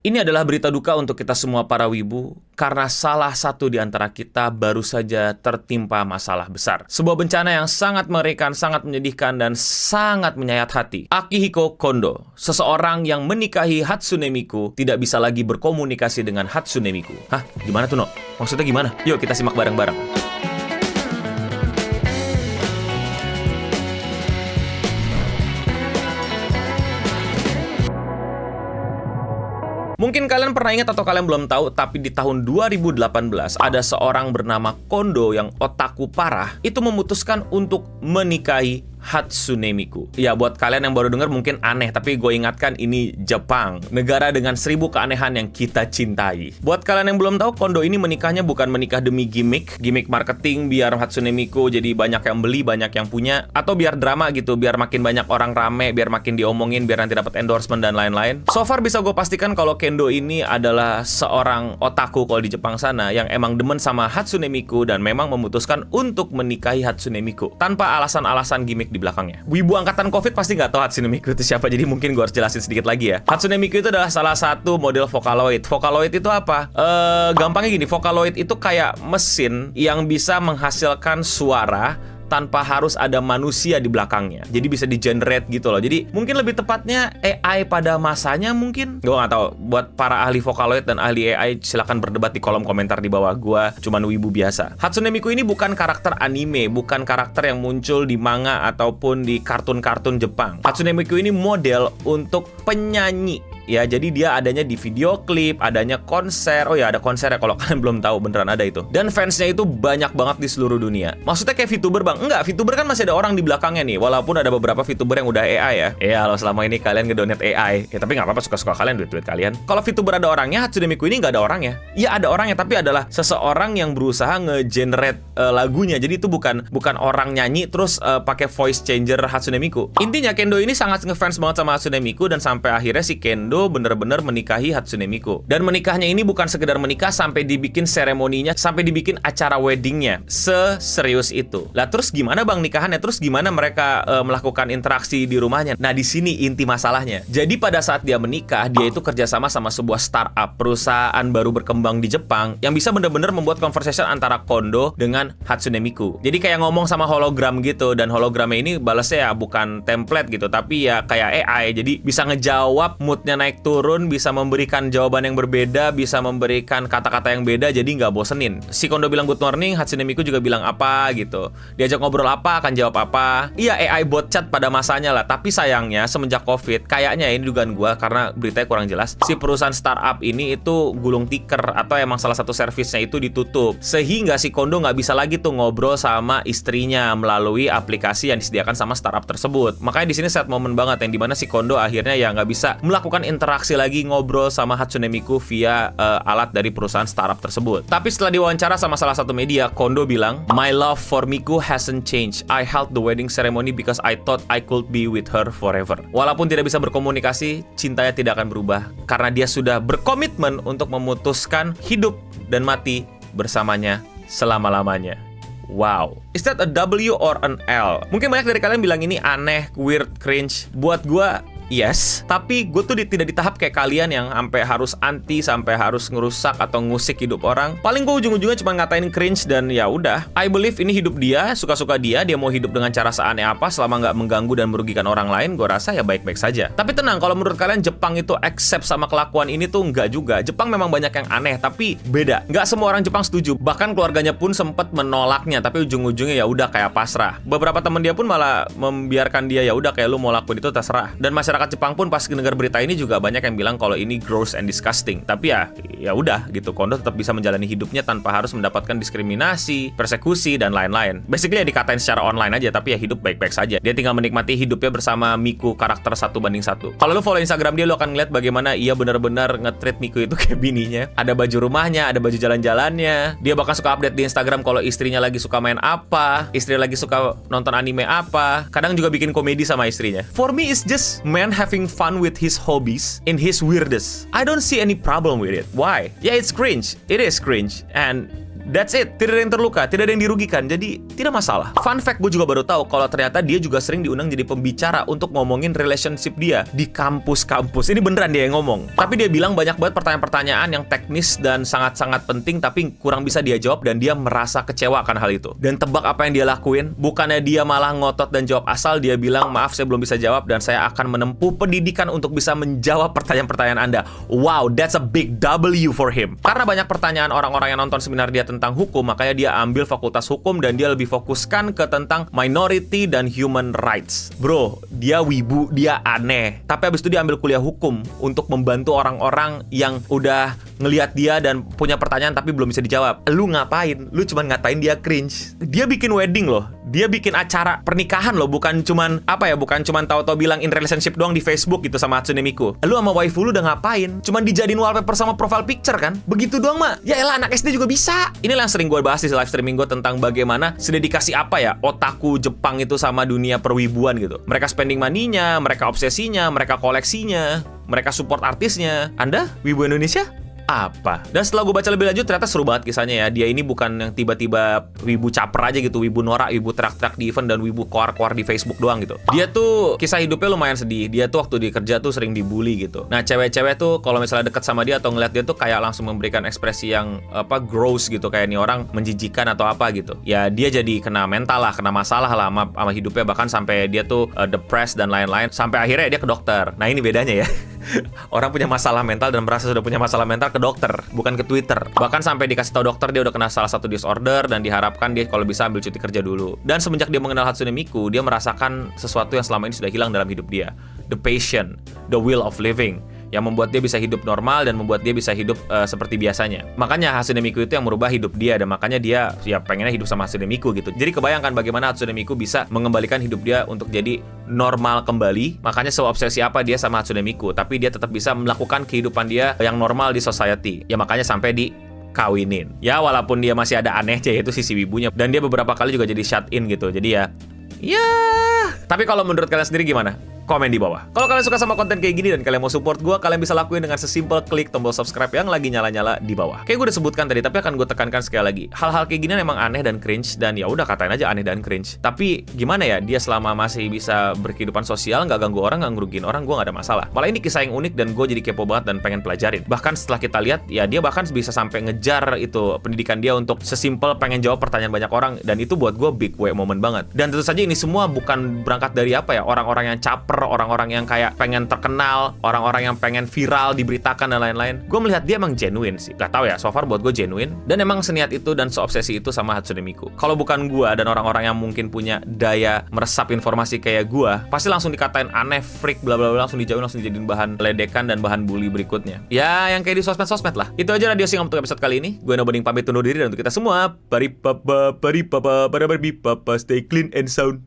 Ini adalah berita duka untuk kita semua para wibu, karena salah satu di antara kita baru saja tertimpa masalah besar. Sebuah bencana yang sangat mengerikan, sangat menyedihkan, dan sangat menyayat hati. Akihiko Kondo, seseorang yang menikahi Hatsune Miku, tidak bisa lagi berkomunikasi dengan Hatsune Miku. Hah? Gimana tuh, No? Maksudnya gimana? Yuk kita simak bareng-bareng. Mungkin kalian pernah ingat atau kalian belum tahu, tapi di tahun 2018 ada seorang bernama Kondo yang otaku parah itu memutuskan untuk menikahi Hatsune Miku. Ya, buat kalian yang baru dengar mungkin aneh, tapi gue ingatkan ini Jepang, negara dengan 1000 keanehan yang kita cintai. Buat kalian yang belum tahu, Kondo ini menikahnya bukan menikah demi gimmick marketing biar Hatsune Miku jadi banyak yang beli, banyak yang punya, atau biar drama gitu, biar makin banyak orang rame, biar makin diomongin, biar nanti dapat endorsement dan lain-lain. So far bisa gue pastikan kalau Kendo ini adalah seorang otaku kalau di Jepang sana yang emang demen sama Hatsune Miku dan memang memutuskan untuk menikahi Hatsune Miku tanpa alasan-alasan gimmick di belakangnya. Wibu angkatan COVID pasti nggak tahu Hatsune Miku itu siapa, jadi mungkin gue harus jelasin sedikit lagi ya. Hatsune Miku itu adalah salah satu model Vocaloid. Vocaloid itu apa? Gampangnya gini, Vocaloid itu kayak mesin yang bisa menghasilkan suara tanpa harus ada manusia di belakangnya. Jadi bisa di-generate gitu loh. Jadi mungkin lebih tepatnya AI pada masanya mungkin. Gue nggak tahu. Buat para ahli Vocaloid dan ahli AI silahkan berdebat di kolom komentar di bawah. Gue cuman wibu biasa. Hatsune Miku ini bukan karakter anime, bukan karakter yang muncul di manga ataupun di kartun-kartun Jepang. Hatsune Miku ini model untuk penyanyi. Ya, jadi dia adanya di video klip, adanya konser. Oh ya, ada konser ya, kalau kalian belum tahu, beneran ada itu. Dan fansnya itu banyak banget di seluruh dunia. Maksudnya kayak VTuber, Bang? Enggak, VTuber kan masih ada orang di belakangnya nih. Walaupun ada beberapa VTuber yang udah AI ya. Ya, kalau selama ini kalian ngedonate AI. Ya, tapi nggak apa-apa, suka-suka kalian, duit-duit kalian. Kalau VTuber ada orangnya, Hatsune Miku ini nggak ada orangnya. Ya, ada orangnya, tapi adalah seseorang yang berusaha nge-generate lagunya. Jadi itu bukan orang nyanyi terus pakai voice changer Hatsune Miku. Intinya Kendo ini sangat ngefans banget sama Hatsune Miku, dan sampai akhirnya si Kendo bener-bener menikahi Hatsune Miku. Dan menikahnya ini bukan sekedar menikah, sampai dibikin seremoninya, sampai dibikin acara weddingnya. Seserius itu. Lah terus gimana Bang nikahannya? Terus gimana mereka melakukan interaksi di rumahnya? Nah, di sini inti masalahnya. Jadi pada saat dia menikah, dia itu kerjasama sama sebuah startup, perusahaan baru berkembang di Jepang, yang bisa bener-bener membuat conversation antara Kondo dengan Hatsune Miku. Jadi kayak ngomong sama hologram gitu, dan hologramnya ini balasnya ya bukan template gitu, tapi ya kayak AI. Jadi bisa ngejawab, moodnya naik turun, bisa memberikan jawaban yang berbeda, bisa memberikan kata-kata yang beda, jadi nggak bosenin. Si Kondo bilang good morning, Hatsune Miku juga bilang apa gitu. Diajak ngobrol apa, akan jawab apa. Iya, AI bot chat pada masanya lah. Tapi sayangnya semenjak COVID, kayaknya ini dugaan gua karena beritanya kurang jelas, si perusahaan startup ini itu gulung tikar atau emang salah satu servisnya itu ditutup. Sehingga si Kondo nggak bisa lagi tuh ngobrol sama istrinya melalui aplikasi yang disediakan sama startup tersebut. Makanya di sini set momen banget yang dimana si Kondo akhirnya ya nggak bisa melakukan interaksi lagi ngobrol sama Hatsune Miku via alat dari perusahaan startup tersebut. Tapi setelah diwawancara sama salah satu media, Kondo bilang, "My love for Miku hasn't changed. I held the wedding ceremony because I thought I could be with her forever." Walaupun tidak bisa berkomunikasi, cintanya tidak akan berubah karena dia sudah berkomitmen untuk memutuskan hidup dan mati bersamanya selama-lamanya. Wow. Is that a W or an L? Mungkin banyak dari kalian bilang ini aneh, weird, cringe. Buat gua yes, tapi gue tuh tidak di tahap kayak kalian yang sampai harus anti, sampai harus ngerusak atau ngusik hidup orang. Paling gue ujung-ujungnya cuma ngatain cringe dan ya udah. I believe ini hidup dia, suka-suka dia mau hidup dengan cara seaneh apa selama nggak mengganggu dan merugikan orang lain, gue rasa ya baik-baik saja. Tapi tenang, kalau menurut kalian Jepang itu accept sama kelakuan ini tuh nggak juga. Jepang memang banyak yang aneh, tapi beda. Nggak semua orang Jepang setuju. Bahkan keluarganya pun sempat menolaknya, tapi ujung-ujungnya ya udah kayak pasrah. Beberapa teman dia pun malah membiarkan dia, ya udah kayak lu mau lakuin itu terserah. Dan masyarakat Jepang pun pas dengar berita ini juga banyak yang bilang kalau ini gross and disgusting. Tapi ya udah gitu, Kondo tetap bisa menjalani hidupnya tanpa harus mendapatkan diskriminasi, persekusi dan lain-lain. Basically ya dikatain secara online aja, tapi ya hidup baik-baik saja. Dia tinggal menikmati hidupnya bersama Miku, karakter 1:1. Kalau lu follow Instagram dia, lu akan ngeliat bagaimana ia benar-benar nge-treat Miku itu kayak bininya. Ada baju rumahnya, ada baju jalan-jalannya. Dia bahkan suka update di Instagram kalau istrinya lagi suka main apa, istri lagi suka nonton anime apa. Kadang juga bikin komedi sama istrinya. For me it's just man having fun with his hobbies in his weirdest. I don't see any problem with it. Why? Yeah, it's cringe. It is cringe. And That's it. Tidak ada yang terluka, tidak ada yang dirugikan. Jadi tidak masalah. Fun fact, gue juga baru tahu kalau ternyata dia juga sering diundang jadi pembicara untuk ngomongin relationship dia di kampus-kampus. Ini beneran dia yang ngomong. Tapi dia bilang banyak banget pertanyaan-pertanyaan yang teknis dan sangat-sangat penting tapi kurang bisa dia jawab dan dia merasa kecewa akan hal itu. Dan tebak apa yang dia lakuin? Bukannya dia malah ngotot dan jawab asal, dia bilang, maaf saya belum bisa jawab dan saya akan menempuh pendidikan untuk bisa menjawab pertanyaan-pertanyaan Anda. Wow, that's a big W for him. Karena banyak pertanyaan orang-orang yang nonton seminar dia tentang hukum, makanya dia ambil fakultas hukum dan dia lebih fokuskan ke tentang minority dan human rights. Bro, dia wibu, dia aneh. Tapi abis itu dia ambil kuliah hukum untuk membantu orang-orang yang udah ngelihat dia dan punya pertanyaan tapi belum bisa dijawab. Lu ngapain? Lu cuman ngatain dia cringe. Dia bikin wedding loh. Dia bikin acara pernikahan loh, bukan cuman tahu-tahu bilang in relationship doang di Facebook gitu sama Hatsune Miku. Lu sama waifu lu udah ngapain? Cuman dijadiin wallpaper sama profile picture kan? Begitu doang mah. Ya elah, anak SD juga bisa. Inilah yang sering gue bahas di live streaming gue tentang bagaimana sededikasi apa ya otaku Jepang itu sama dunia perwibuan gitu. Mereka spending money-nya, mereka obsesinya, mereka koleksinya, mereka support artisnya. Anda, wibu Indonesia? Apa? Dan setelah gue baca lebih lanjut ternyata seru banget kisahnya ya. Dia ini bukan yang tiba-tiba wibu caper aja gitu, wibu norak, wibu terak-terak di event dan wibu koar-koar di Facebook doang gitu. Dia tuh kisah hidupnya lumayan sedih. Dia tuh waktu di kerja tuh sering dibully gitu. Nah, cewek-cewek tuh kalau misalnya deket sama dia atau ngeliat dia tuh kayak langsung memberikan ekspresi yang gross gitu, kayak nih orang menjijikan atau apa gitu. Ya dia jadi kena mental lah, kena masalah lah sama hidupnya, bahkan sampai dia tuh depressed dan lain-lain. Sampai akhirnya dia ke dokter. Nah, ini bedanya ya. Orang punya masalah mental dan merasa sudah punya masalah mental ke dokter, bukan ke Twitter. Bahkan sampai dikasih tahu dokter dia udah kena salah satu disorder dan diharapkan dia kalau bisa ambil cuti kerja dulu. Dan semenjak dia mengenal Hatsune Miku, dia merasakan sesuatu yang selama ini sudah hilang dalam hidup dia. The passion, the will of living, yang membuat dia bisa hidup normal dan membuat dia bisa hidup seperti biasanya. Makanya Hatsune Miku itu yang merubah hidup dia, dan makanya dia ya pengennya hidup sama Hatsune Miku gitu. Jadi kebayangkan bagaimana Hatsune Miku bisa mengembalikan hidup dia untuk jadi normal kembali. Makanya seobsesi apa dia sama Hatsune Miku, tapi dia tetap bisa melakukan kehidupan dia yang normal di society. Ya makanya sampai dikawinin. Ya walaupun dia masih ada aneh aja, yaitu sisi wibunya, dan dia beberapa kali juga jadi shut in gitu. Jadi ya. Tapi kalau menurut kalian sendiri gimana? Komen di bawah. Kalau kalian suka sama konten kayak gini dan kalian mau support gue, kalian bisa lakuin dengan sesimpel klik tombol subscribe yang lagi nyala-nyala di bawah. Kayak gue udah sebutkan tadi, tapi akan gue tekankan sekali lagi. Hal-hal kayak gini memang aneh dan cringe, dan ya udah katain aja aneh dan cringe. Tapi gimana ya, dia selama masih bisa berkehidupan sosial, nggak ganggu orang, nggak ngerugiin orang, gue nggak ada masalah. Malah ini kisah yang unik dan gue jadi kepo banget dan pengen pelajarin. Bahkan setelah kita lihat, ya dia bahkan bisa sampai ngejar itu pendidikan dia untuk sesimpel pengen jawab pertanyaan banyak orang, dan itu buat gue big way moment banget. Dan tentu saja ini semua bukan berangkat dari orang-orang yang caper, orang-orang yang kayak pengen terkenal, orang-orang yang pengen viral, diberitakan dan lain-lain. Gue melihat dia emang genuine sih. Gak tau ya, so far buat gue genuine. Dan emang seniat itu dan seobsesi itu sama Hatsune Miku. Kalau bukan gue dan orang-orang yang mungkin punya daya meresap informasi kayak gue, pasti langsung dikatain aneh, freak, bla bla bla, langsung dijauhin, langsung dijadiin bahan ledekan dan bahan bully berikutnya. Ya, yang kayak di sosmed-sosmed lah. Itu aja Radio Singam untuk episode kali ini. Gue Noboding pamit undur diri, dan untuk kita semua, bari papa, stay clean and sound.